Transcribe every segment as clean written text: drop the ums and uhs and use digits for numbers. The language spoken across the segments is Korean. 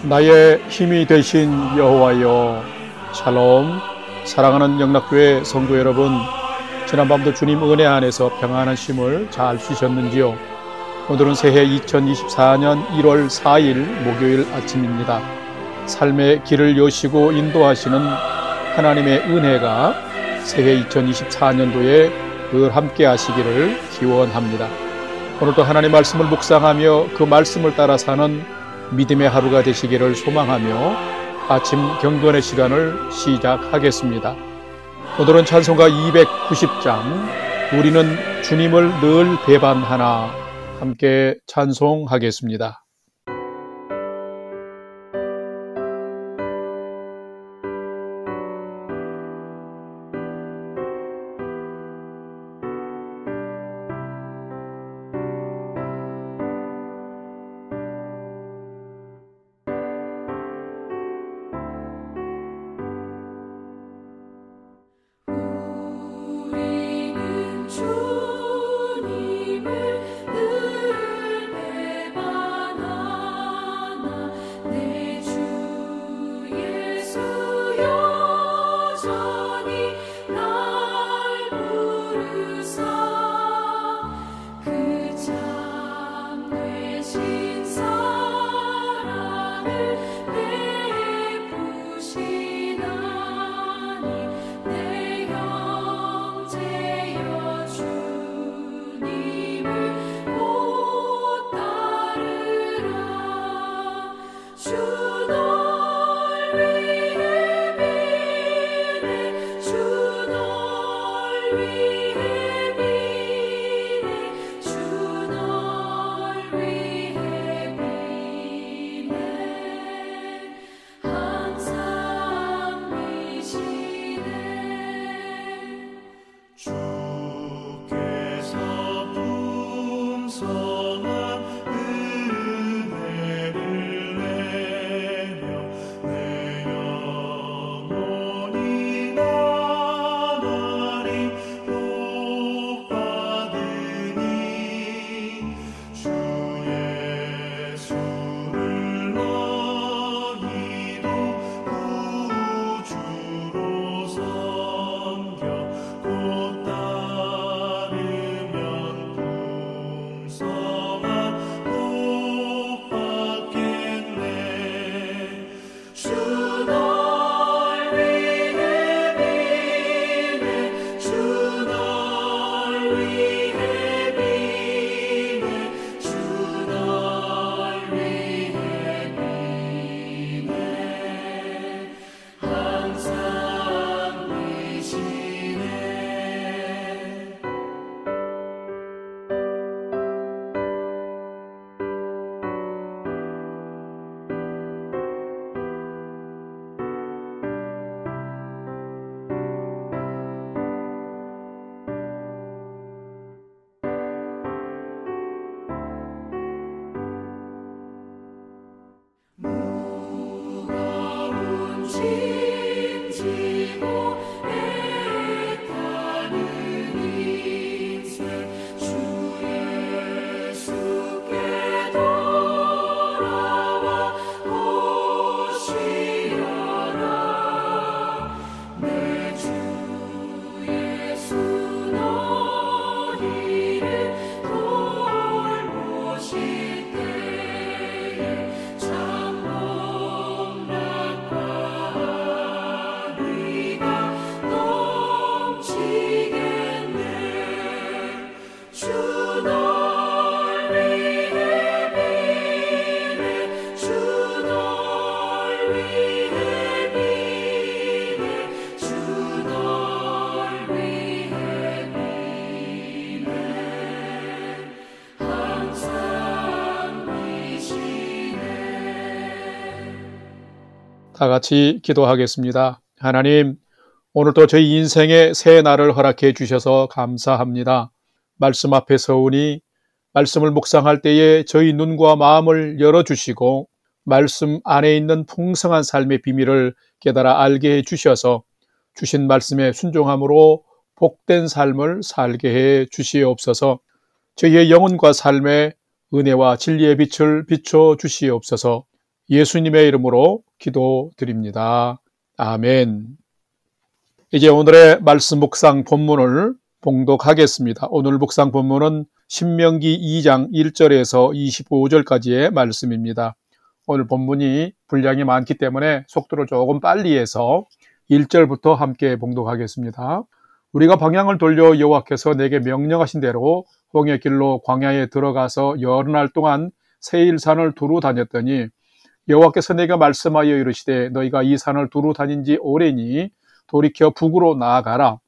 나의 힘이 되신 여호와여, 샬롬. 사랑하는 영락교회 성도 여러분, 지난밤도 주님 은혜 안에서 평안한 쉼을 잘 쉬셨는지요? 오늘은 새해 2024년 1월 4일 목요일 아침입니다. 삶의 길을 여시고 인도하시는 하나님의 은혜가 새해 2024년도에 늘 함께 하시기를 기원합니다. 오늘도 하나님 말씀을 묵상하며 그 말씀을 따라 사는 믿음의 하루가 되시기를 소망하며 아침 경건의 시간을 시작하겠습니다. 오늘은 찬송가 290장 우리는 주님을 늘 배반하나 함께 찬송하겠습니다. 다 같이 기도하겠습니다. 하나님, 오늘도 저희 인생의 새 날을 허락해 주셔서 감사합니다. 말씀 앞에 서오니 말씀을 묵상할 때에 저희 눈과 마음을 열어주시고 말씀 안에 있는 풍성한 삶의 비밀을 깨달아 알게 해 주셔서 주신 말씀에 순종함으로 복된 삶을 살게 해 주시옵소서. 저희의 영혼과 삶에 은혜와 진리의 빛을 비춰 주시옵소서. 예수님의 이름으로 기도드립니다. 아멘. 이제 오늘의 말씀 묵상 본문을 봉독하겠습니다. 오늘 묵상 본문은 신명기 2장 1절에서 25절까지의 말씀입니다. 오늘 본문이 분량이 많기 때문에 속도를 조금 빨리 해서 1절부터 함께 봉독하겠습니다. 우리가 방향을 돌려 여호와께서 내게 명령하신 대로 홍해 길로 광야에 들어가서 여러 날 동안 세일산을 두루 다녔더니 여호와께서 내게 말씀하여 이르시되 너희가 이 산을 두루 다닌 지 오래니 돌이켜 북으로 나아가라.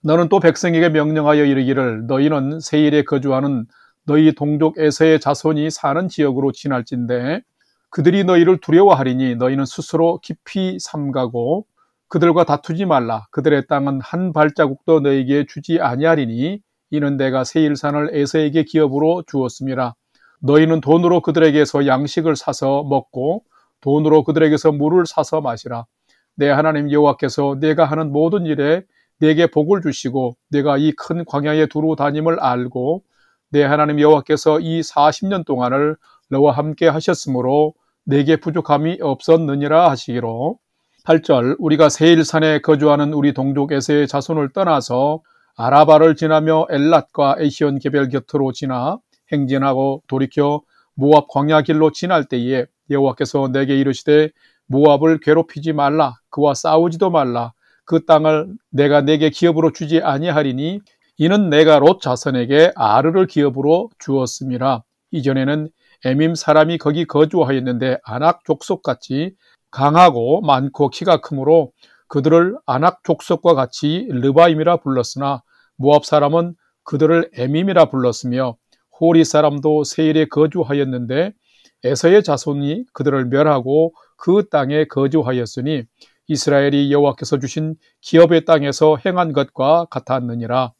너는 또 백성에게 명령하여 이르기를 너희는 세일에 거주하는 너희 동족 에서의 자손이 사는 지역으로 지날진대 그들이 너희를 두려워하리니 너희는 스스로 깊이 삼가고 그들과 다투지 말라. 그들의 땅은 한 발자국도 너희에게 주지 아니하리니 이는 내가 세일산을 에서에게 기업으로 주었음이라. 너희는 돈으로 그들에게서 양식을 사서 먹고 돈으로 그들에게서 물을 사서 마시라. 내 하나님 여호와께서 내가 하는 모든 일에 내게 복을 주시고 내가 이 큰 광야에 두루 다님을 알고 내 하나님 여호와께서 이 40년 동안을 너와 함께 하셨으므로 내게 부족함이 없었느니라 하시기로. 8절 우리가 세일산에 거주하는 우리 동족 에서의 자손을 떠나서 아라바를 지나며 엘랏과 에시온 개별 곁으로 지나 행진하고 돌이켜 모압 광야 길로 지날 때에 여호와께서 내게 이르시되 모압을 괴롭히지 말라. 그와 싸우지도 말라. 그 땅을 내가 내게 기업으로 주지 아니하리니 이는 내가 롯 자손에게 아르를 기업으로 주었음이라. 이전에는 에밈 사람이 거기 거주하였는데 아낙 족속같이 강하고 많고 키가 크므로 그들을 아낙 족속과 같이 르바임이라 불렀으나 모압 사람은 그들을 에밈이라 불렀으며 호리 사람도 세일에 거주하였는데 에서의 자손이 그들을 멸하고 그 땅에 거주하였으니 이스라엘이 여호와께서 주신 기업의 땅에서 행한 것과 같았느니라.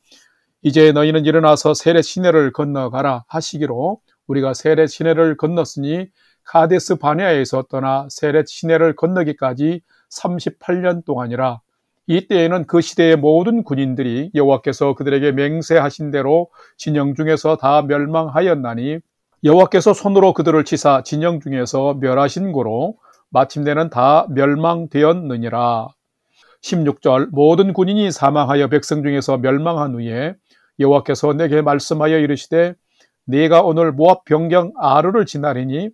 이제 너희는 일어나서 세렛 시내를 건너가라 하시기로 우리가 세렛 시내를 건넜으니 카데스 바네아에서 떠나 세렛 시내를 건너기까지 38년 동안이라. 이때에는 그 시대의 모든 군인들이 여호와께서 그들에게 맹세하신 대로 진영 중에서 다 멸망하였나니 여호와께서 손으로 그들을 치사 진영 중에서 멸하신 고로 마침내는 다 멸망되었느니라. 16절 모든 군인이 사망하여 백성 중에서 멸망한 후에 여호와께서 내게 말씀하여 이르시되 네가 오늘 모압 병경 아르를 지나리니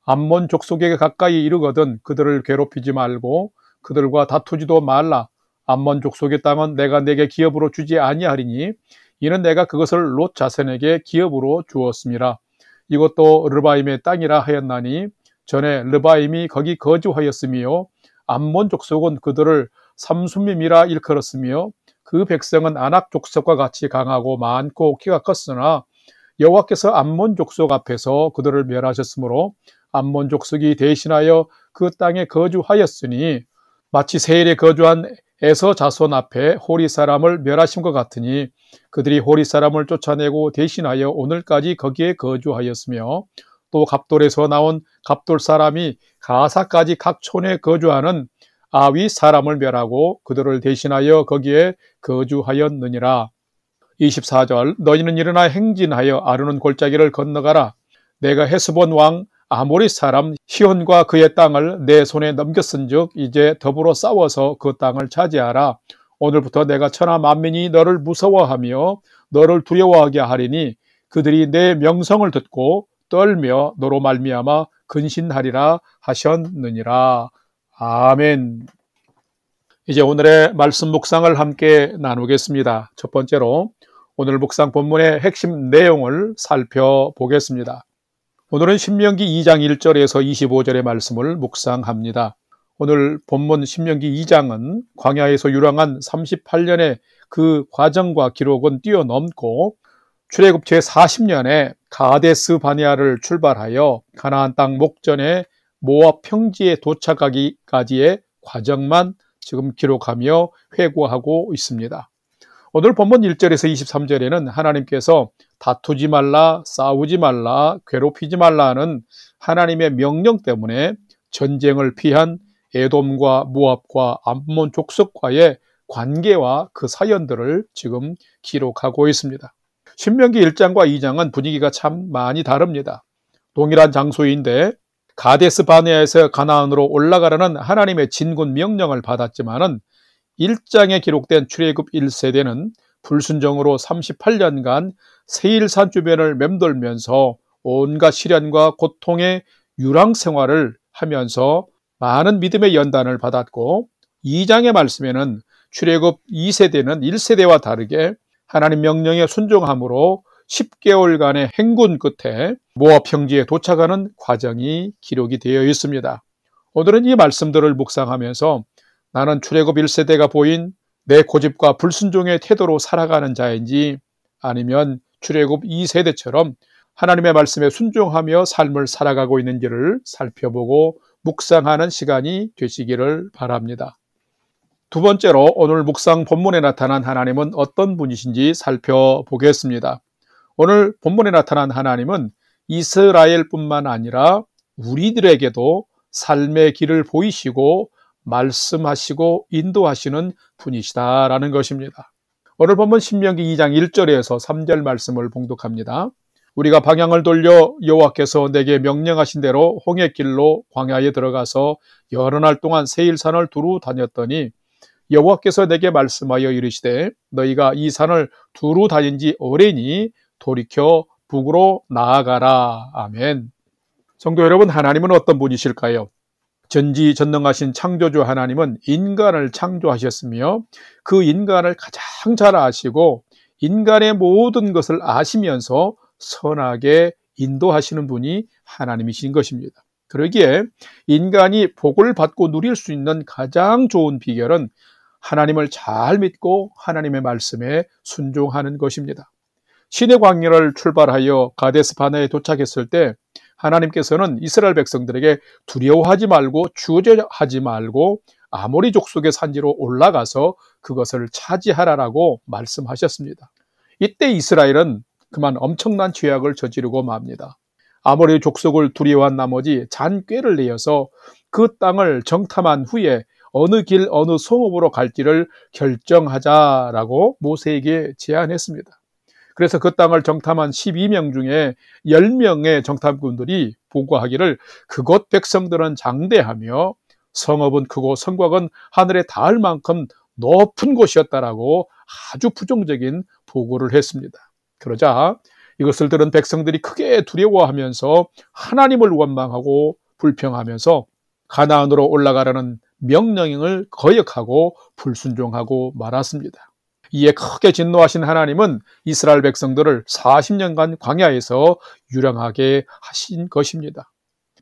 암몬 족속에게 가까이 이르거든 그들을 괴롭히지 말고 그들과 다투지도 말라. 암몬 족속의 땅은 내가 내게 기업으로 주지 아니하리니 이는 내가 그것을 롯 자손에게 기업으로 주었음이라. 이것도 르바임의 땅이라 하였나니 전에 르바임이 거기 거주하였으며 암몬 족속은 그들을 삼순밈이라 일컬었으며 그 백성은 아낙 족속과 같이 강하고 많고 키가 컸으나 여호와께서 암몬 족속 앞에서 그들을 멸하셨으므로 암몬 족속이 대신하여 그 땅에 거주하였으니 마치 세일에 거주한 에서 자손 앞에 호리 사람을 멸하신 것 같으니 그들이 호리 사람을 쫓아내고 대신하여 오늘까지 거기에 거주하였으며 또 갑돌에서 나온 갑돌 사람이 가사까지 각 촌에 거주하는 아위 사람을 멸하고 그들을 대신하여 거기에 거주하였느니라. 24절 너희는 일어나 행진하여 아르논 골짜기를 건너가라. 내가 헤스본 왕 아모리 사람 시혼과 그의 땅을 내 손에 넘겼은즉 이제 더불어 싸워서 그 땅을 차지하라. 오늘부터 내가 천하 만민이 너를 무서워하며 너를 두려워하게 하리니 그들이 내 명성을 듣고 떨며 너로 말미암아 근신하리라 하셨느니라. 아멘. 이제 오늘의 말씀 묵상을 함께 나누겠습니다. 첫 번째로 오늘 묵상 본문의 핵심 내용을 살펴보겠습니다. 오늘은 신명기 2장 1절에서 25절의 말씀을 묵상합니다. 오늘 본문 신명기 2장은 광야에서 유랑한 38년의 그 과정과 기록은 뛰어넘고 출애굽 제40년에 가데스 바네아를 출발하여 가나안 땅 목전에 모압 평지에 도착하기까지의 과정만 지금 기록하며 회고하고 있습니다. 오늘 본문 1절에서 23절에는 하나님께서 다투지 말라, 싸우지 말라, 괴롭히지 말라 하는 하나님의 명령 때문에 전쟁을 피한 에돔과 모압과 암몬 족속과의 관계와 그 사연들을 지금 기록하고 있습니다. 신명기 1장과 2장은 분위기가 참 많이 다릅니다. 동일한 장소인데 가데스 바네아에서 가나안으로 올라가라는 하나님의 진군 명령을 받았지만은 1장에 기록된 출애굽 1세대는 불순종으로 38년간 세일산 주변을 맴돌면서 온갖 시련과 고통의 유랑 생활을 하면서 많은 믿음의 연단을 받았고, 2장의 말씀에는 출애굽 2세대는 1세대와 다르게 하나님 명령에 순종함으로 10개월간의 행군 끝에 모압 평지에 도착하는 과정이 기록이 되어 있습니다. 오늘은 이 말씀들을 묵상하면서 나는 출애굽 1세대가 보인 내 고집과 불순종의 태도로 살아가는 자인지, 아니면 출애굽 2세대처럼 하나님의 말씀에 순종하며 삶을 살아가고 있는지를 살펴보고 묵상하는 시간이 되시기를 바랍니다. 두 번째로 오늘 묵상 본문에 나타난 하나님은 어떤 분이신지 살펴보겠습니다. 오늘 본문에 나타난 하나님은 이스라엘뿐만 아니라 우리들에게도 삶의 길을 보이시고 말씀하시고 인도하시는 분이시다라는 것입니다. 오늘 본문 신명기 2장 1절에서 3절 말씀을 봉독합니다. 우리가 방향을 돌려 여호와께서 내게 명령하신 대로 홍해길로 광야에 들어가서 여러 날 동안 세일산을 두루 다녔더니 여호와께서 내게 말씀하여 이르시되 너희가 이 산을 두루 다닌 지 오래니 돌이켜 북으로 나아가라. 아멘. 성도 여러분, 하나님은 어떤 분이실까요? 전지전능하신 창조주 하나님은 인간을 창조하셨으며 그 인간을 가장 잘 아시고 인간의 모든 것을 아시면서 선하게 인도하시는 분이 하나님이신 것입니다. 그러기에 인간이 복을 받고 누릴 수 있는 가장 좋은 비결은 하나님을 잘 믿고 하나님의 말씀에 순종하는 것입니다. 시내 광야를 출발하여 가데스 바네아에 도착했을 때 하나님께서는 이스라엘 백성들에게 두려워하지 말고 주저하지 말고 아모리 족속의 산지로 올라가서 그것을 차지하라라고 말씀하셨습니다. 이때 이스라엘은 그만 엄청난 죄악을 저지르고 맙니다. 아모리 족속을 두려워한 나머지 잔꾀를 내어서 그 땅을 정탐한 후에 어느 길 어느 성읍으로 갈지를 결정하자라고 모세에게 제안했습니다. 그래서 그 땅을 정탐한 12명 중에 10명의 정탐꾼들이 보고하기를 그곳 백성들은 장대하며 성읍은 크고 성곽은 하늘에 닿을 만큼 높은 곳이었다라고 아주 부정적인 보고를 했습니다. 그러자 이것을 들은 백성들이 크게 두려워하면서 하나님을 원망하고 불평하면서 가나안으로 올라가라는 명령을 거역하고 불순종하고 말았습니다. 이에 크게 진노하신 하나님은 이스라엘 백성들을 40년간 광야에서 유랑하게 하신 것입니다.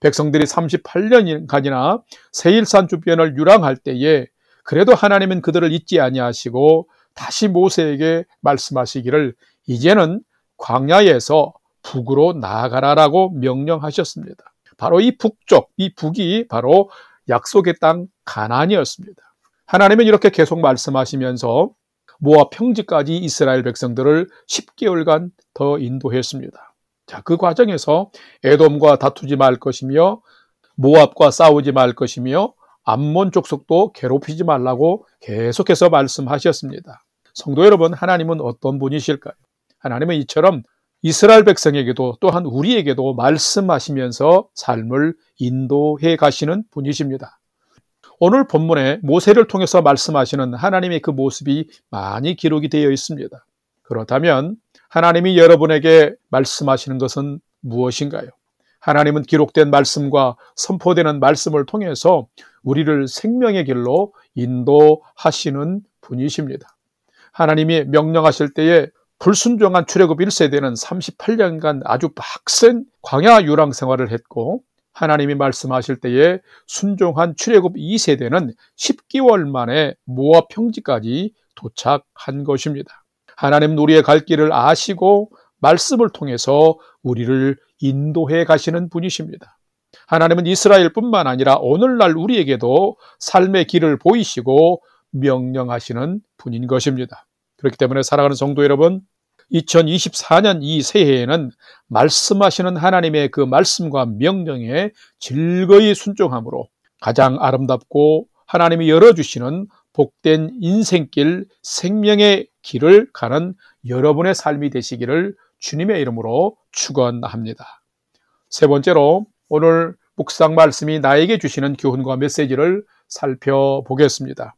백성들이 38년간이나 세일산 주변을 유랑할 때에 그래도 하나님은 그들을 잊지 아니하시고 다시 모세에게 말씀하시기를 이제는 광야에서 북으로 나아가라라고 명령하셨습니다. 바로 이 북쪽, 이 북이 바로 약속의 땅 가나안이었습니다. 하나님은 이렇게 계속 말씀하시면서 모압 평지까지 이스라엘 백성들을 10개월간 더 인도했습니다. 자, 그 과정에서 에돔과 다투지 말 것이며 모압과 싸우지 말 것이며 암몬 족속도 괴롭히지 말라고 계속해서 말씀하셨습니다. 성도 여러분, 하나님은 어떤 분이실까요? 하나님은 이처럼 이스라엘 백성에게도 또한 우리에게도 말씀하시면서 삶을 인도해 가시는 분이십니다. 오늘 본문에 모세를 통해서 말씀하시는 하나님의 그 모습이 많이 기록이 되어 있습니다. 그렇다면 하나님이 여러분에게 말씀하시는 것은 무엇인가요? 하나님은 기록된 말씀과 선포되는 말씀을 통해서 우리를 생명의 길로 인도하시는 분이십니다. 하나님이 명령하실 때에 불순종한 출애굽 1세대는 38년간 아주 빡센 광야 유랑 생활을 했고 하나님이 말씀하실 때에 순종한 출애굽 2세대는 10개월 만에 모압 평지까지 도착한 것입니다. 하나님은 우리의 갈 길을 아시고 말씀을 통해서 우리를 인도해 가시는 분이십니다. 하나님은 이스라엘뿐만 아니라 오늘날 우리에게도 삶의 길을 보이시고 명령하시는 분인 것입니다. 그렇기 때문에 사랑하는 성도 여러분, 2024년 이 새해에는 말씀하시는 하나님의 그 말씀과 명령에 즐거이 순종함으로 가장 아름답고 하나님이 열어주시는 복된 인생길, 생명의 길을 가는 여러분의 삶이 되시기를 주님의 이름으로 축원합니다. 세 번째로 오늘 묵상 말씀이 나에게 주시는 교훈과 메시지를 살펴보겠습니다.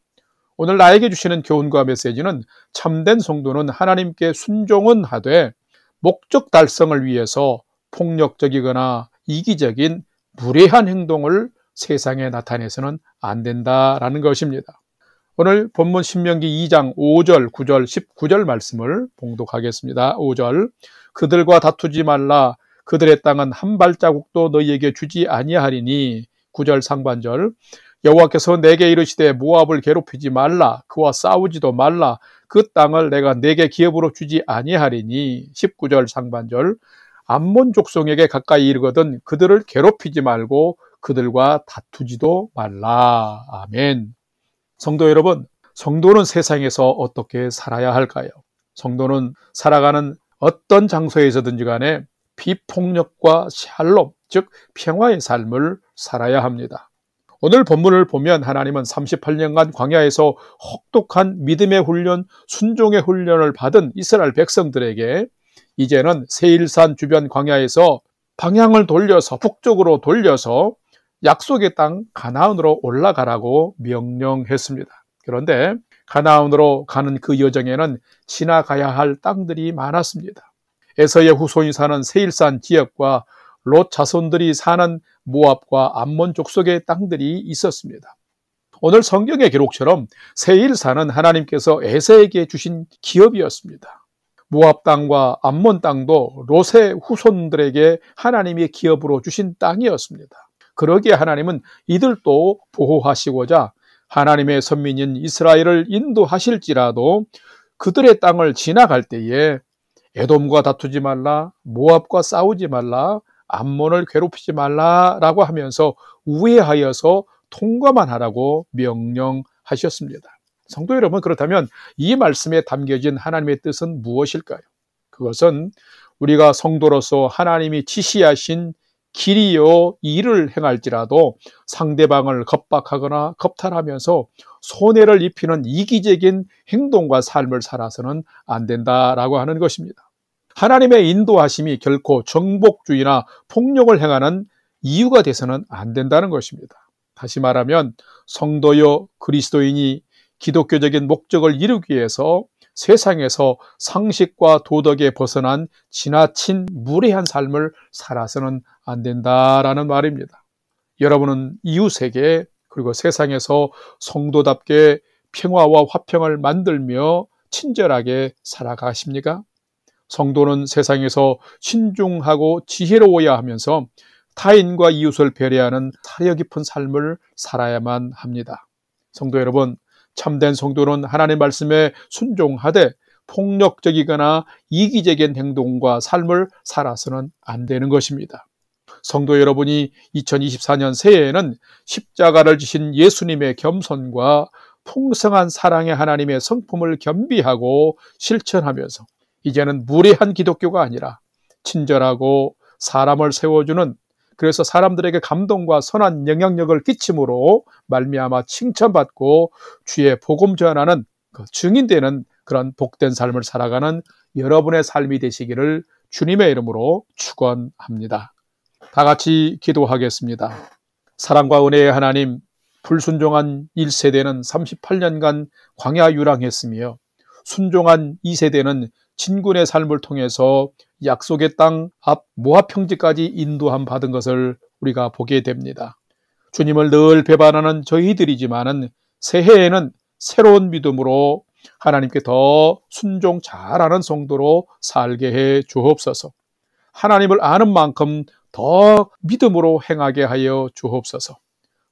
오늘 나에게 주시는 교훈과 메시지는 참된 성도는 하나님께 순종은 하되 목적 달성을 위해서 폭력적이거나 이기적인 무례한 행동을 세상에 나타내서는 안 된다라는 것입니다. 오늘 본문 신명기 2장 5절, 9절, 19절 말씀을 봉독하겠습니다. 5절, 그들과 다투지 말라. 그들의 땅은 한 발자국도 너희에게 주지 아니하리니. 9절 상반절, 여호와께서 내게 이르시되 모압을 괴롭히지 말라. 그와 싸우지도 말라. 그 땅을 내가 내게 기업으로 주지 아니하리니. 19절 상반절, 암몬 족속에게 가까이 이르거든 그들을 괴롭히지 말고 그들과 다투지도 말라. 아멘. 성도 여러분, 성도는 세상에서 어떻게 살아야 할까요? 성도는 살아가는 어떤 장소에서든지 간에 비폭력과 샬롬, 즉 평화의 삶을 살아야 합니다. 오늘 본문을 보면 하나님은 38년간 광야에서 혹독한 믿음의 훈련, 순종의 훈련을 받은 이스라엘 백성들에게 이제는 세일산 주변 광야에서 방향을 돌려서 북쪽으로 돌려서 약속의 땅 가나안으로 올라가라고 명령했습니다. 그런데 가나안으로 가는 그 여정에는 지나가야 할 땅들이 많았습니다. 에서의 후손이 사는 세일산 지역과 롯 자손들이 사는 모압과 암몬 족속의 땅들이 있었습니다. 오늘 성경의 기록처럼 세일산은 하나님께서 에서에게 주신 기업이었습니다. 모압 땅과 암몬 땅도 롯의 후손들에게 하나님의 기업으로 주신 땅이었습니다. 그러기에 하나님은 이들도 보호하시고자 하나님의 선민인 이스라엘을 인도하실지라도 그들의 땅을 지나갈 때에 에돔과 다투지 말라, 모압과 싸우지 말라, 암몬을 괴롭히지 말라라고 하면서 우회하여서 통과만 하라고 명령하셨습니다. 성도 여러분, 그렇다면 이 말씀에 담겨진 하나님의 뜻은 무엇일까요? 그것은 우리가 성도로서 하나님이 지시하신 길이요 일을 행할지라도 상대방을 겁박하거나 겁탈하면서 손해를 입히는 이기적인 행동과 삶을 살아서는 안 된다라고 하는 것입니다. 하나님의 인도하심이 결코 정복주의나 폭력을 행하는 이유가 돼서는 안 된다는 것입니다. 다시 말하면 성도요 그리스도인이 기독교적인 목적을 이루기 위해서 세상에서 상식과 도덕에 벗어난 지나친 무례한 삶을 살아서는 안 된다라는 말입니다. 여러분은 이웃에게 그리고 세상에서 성도답게 평화와 화평을 만들며 친절하게 살아가십니까? 성도는 세상에서 신중하고 지혜로워야 하면서 타인과 이웃을 배려하는 사려 깊은 삶을 살아야만 합니다. 성도 여러분, 참된 성도는 하나님 말씀에 순종하되 폭력적이거나 이기적인 행동과 삶을 살아서는 안 되는 것입니다. 성도 여러분이 2024년 새해에는 십자가를 지신 예수님의 겸손과 풍성한 사랑의 하나님의 성품을 겸비하고 실천하면서 이제는 무례한 기독교가 아니라 친절하고 사람을 세워주는, 그래서 사람들에게 감동과 선한 영향력을 끼침으로 말미암아 칭찬받고 주의 복음 전하는 증인되는 그런 복된 삶을 살아가는 여러분의 삶이 되시기를 주님의 이름으로 축원합니다. 다 같이 기도하겠습니다. 사랑과 은혜의 하나님, 불순종한 1세대는 38년간 광야 유랑했으며 순종한 2세대는 진군의 삶을 통해서 약속의 땅 앞 모압 평지까지 인도함 받은 것을 우리가 보게 됩니다. 주님을 늘 배반하는 저희들이지만은 새해에는 새로운 믿음으로 하나님께 더 순종 잘하는 성도로 살게 해 주옵소서. 하나님을 아는 만큼 더 믿음으로 행하게 하여 주옵소서.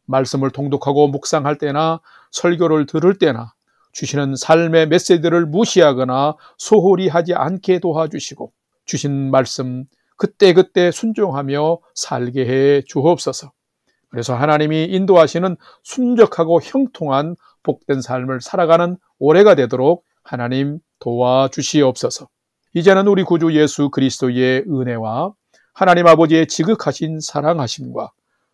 말씀을 통독하고 묵상할 때나 설교를 들을 때나 주시는 삶의 메시지를 무시하거나 소홀히 하지 않게 도와주시고 주신 말씀 그때그때 순종하며 살게 해 주옵소서. 그래서 하나님이 인도하시는 순적하고 형통한 복된 삶을 살아가는 올해가 되도록 하나님 도와주시옵소서. 이제는 우리 구주 예수 그리스도의 은혜와 하나님 아버지의 지극하신 사랑하심과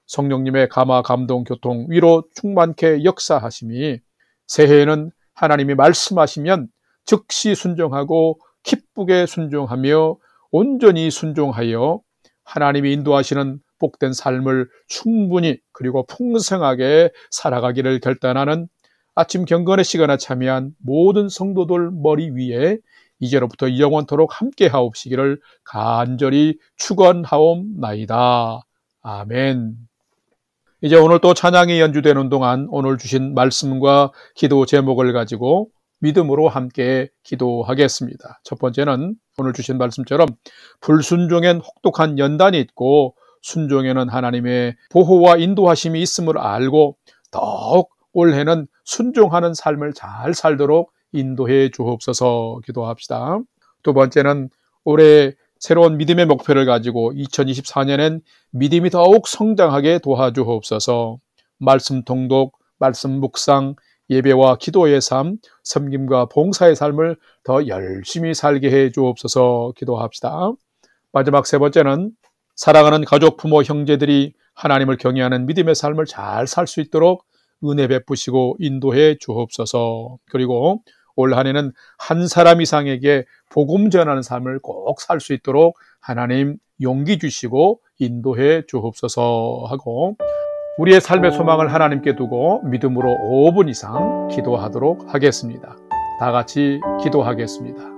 성령님의 감화, 감동, 교통, 위로 충만케 역사하심이 새해에는 하나님이 말씀하시면 즉시 순종하고 기쁘게 순종하며 온전히 순종하여 하나님이 인도하시는 복된 삶을 충분히 그리고 풍성하게 살아가기를 결단하는 아침 경건의 시간에 참여한 모든 성도들 머리 위에 이제로부터 영원토록 함께 하옵시기를 간절히 축원하옵나이다. 아멘. 이제 오늘 또 찬양이 연주되는 동안 오늘 주신 말씀과 기도 제목을 가지고 믿음으로 함께 기도하겠습니다. 첫 번째는 오늘 주신 말씀처럼 불순종엔 혹독한 연단이 있고 순종에는 하나님의 보호와 인도하심이 있음을 알고 더욱 올해는 순종하는 삶을 잘 살도록 인도해 주옵소서 기도합시다. 두 번째는 올해 새로운 믿음의 목표를 가지고 2024년엔 믿음이 더욱 성장하게 도와주옵소서. 말씀 통독, 말씀 묵상, 예배와 기도의 삶, 섬김과 봉사의 삶을 더 열심히 살게 해 주옵소서 기도합시다. 마지막 세 번째는 사랑하는 가족, 부모, 형제들이 하나님을 경외하는 믿음의 삶을 잘 살 수 있도록 은혜 베푸시고 인도해 주옵소서. 그리고 올 한 해는 한 사람 이상에게 복음 전하는 삶을 꼭 살 수 있도록 하나님 용기 주시고 인도해 주옵소서 하고 우리의 삶의 소망을 하나님께 두고 믿음으로 5분 이상 기도하도록 하겠습니다. 다 같이 기도하겠습니다.